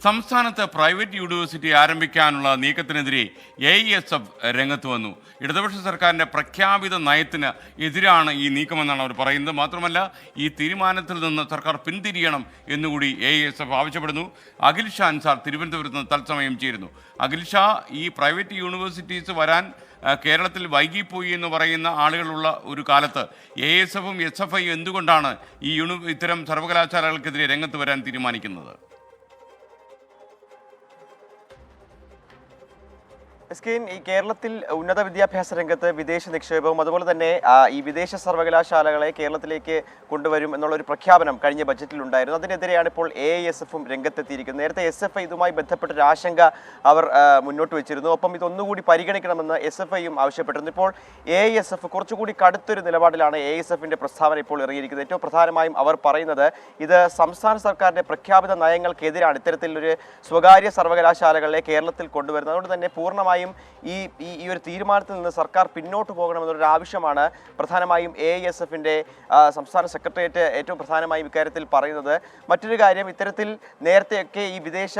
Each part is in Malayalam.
സംസ്ഥാനത്ത് പ്രൈവറ്റ് യൂണിവേഴ്സിറ്റി ആരംഭിക്കാനുള്ള നീക്കത്തിനെതിരെ AISF രംഗത്ത് വന്നു. ഇടതുപക്ഷ സർക്കാരിൻ്റെ പ്രഖ്യാപിത നയത്തിന് എതിരാണ് ഈ നീക്കമെന്നാണ് അവർ പറയുന്നത്. മാത്രമല്ല, ഈ തീരുമാനത്തിൽ നിന്ന് സർക്കാർ പിന്തിരിയണം എന്നുകൂടി AISF ആവശ്യപ്പെടുന്നു. അഖിൽ ഷാ അൻസാർ തിരുവനന്തപുരത്ത് നിന്ന് തത്സമയം ചേരുന്നു. അഖിൽ ഷാ, ഈ പ്രൈവറ്റ് യൂണിവേഴ്സിറ്റീസ് വരാൻ കേരളത്തിൽ വൈകിപ്പോയി എന്ന് പറയുന്ന ആളുകളുള്ള ഒരു കാലത്ത് AISFും SFIയും എന്തുകൊണ്ടാണ് ഇത്തരം സർവകലാശാലകൾക്കെതിരെ രംഗത്ത് വരാൻ തീരുമാനിക്കുന്നത്? ഈ കേരളത്തിൽ ഉന്നത വിദ്യാഭ്യാസ രംഗത്ത് വിദേശ നിക്ഷേപവും അതുപോലെ തന്നെ ഈ വിദേശ സർവകലാശാലകളെ കേരളത്തിലേക്ക് കൊണ്ടുവരും എന്നുള്ളൊരു പ്രഖ്യാപനം കഴിഞ്ഞ ബജറ്റിലുണ്ടായിരുന്നു. അതിനെതിരെയാണ് ഇപ്പോൾ AISFും രംഗത്തെത്തിയിരിക്കുന്നത്. നേരത്തെ SFI ഇതുമായി ബന്ധപ്പെട്ടൊരു ആശങ്ക അവർ മുന്നോട്ട് വെച്ചിരുന്നു. ഒപ്പം ഇതൊന്നുകൂടി പരിഗണിക്കണമെന്ന് SFIയും ആവശ്യപ്പെട്ടിരുന്നു. ഇപ്പോൾ AISF കുറച്ചുകൂടി കടുത്തൊരു നിലപാടിലാണ് AISFിൻ്റെ പ്രസ്താവന ഇപ്പോൾ ഇറങ്ങിയിരിക്കുന്നത്. ഏറ്റവും പ്രധാനമായും അവർ പറയുന്നത് ഇത് സംസ്ഥാന സർക്കാരിൻ്റെ പ്രഖ്യാപിത നയങ്ങൾക്കെതിരാണ് ഇത്തരത്തിലൊരു സ്വകാര്യ സർവകലാശാലകളെ കേരളത്തിൽ കൊണ്ടുവരുന്നത്. അതുകൊണ്ട് തന്നെ പൂർണ്ണമായും ഈ ഒരു തീരുമാനത്തിൽ നിന്ന് സർക്കാർ പിന്നോട്ട് പോകണമെന്നൊരു ആവശ്യമാണ് പ്രധാനമായും AISFിൻ്റെ സംസ്ഥാന സെക്രട്ടേറിയറ്റ് ഏറ്റവും പ്രധാനമായും ഇക്കാര്യത്തിൽ പറയുന്നത്. മറ്റൊരു കാര്യം, ഇത്തരത്തിൽ നേരത്തെയൊക്കെ ഈ വിദേശ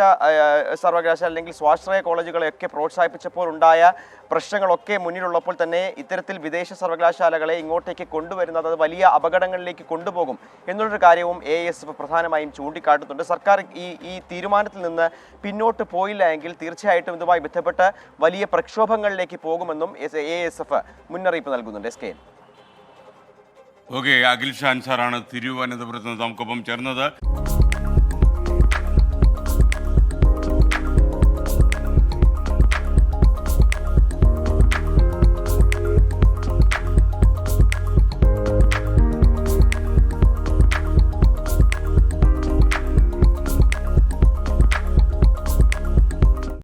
സർവകലാശാല അല്ലെങ്കിൽ സ്വാശ്രയ കോളേജുകളെയൊക്കെ പ്രോത്സാഹിപ്പിച്ചപ്പോൾ ഉണ്ടായ പ്രശ്നങ്ങളൊക്കെ മുന്നിലുള്ളപ്പോൾ തന്നെ ഇത്തരത്തിൽ വിദേശ സർവകലാശാലകളെ ഇങ്ങോട്ടേക്ക് കൊണ്ടുവരുന്നത് അത് വലിയ അപകടങ്ങളിലേക്ക് കൊണ്ടുപോകും എന്നുള്ളൊരു കാര്യവും AISF പ്രധാനമായും ചൂണ്ടിക്കാട്ടുന്നുണ്ട്. സർക്കാർ ഈ തീരുമാനത്തിൽ നിന്ന് പിന്നോട്ട് പോയില്ല എങ്കിൽ തീർച്ചയായിട്ടും ഇതുമായി ബന്ധപ്പെട്ട് വലിയ പ്രക്ഷോഭങ്ങളിലേക്ക് പോകുമെന്നും AISF മുന്നറിയിപ്പ് നൽകുന്നുണ്ട്. ഓക്കെ, അഖിൽ ഷാ അൻസാറാണ് തിരുവനന്തപുരത്ത് നിന്ന് നമുക്കൊപ്പം ചേർന്നത്.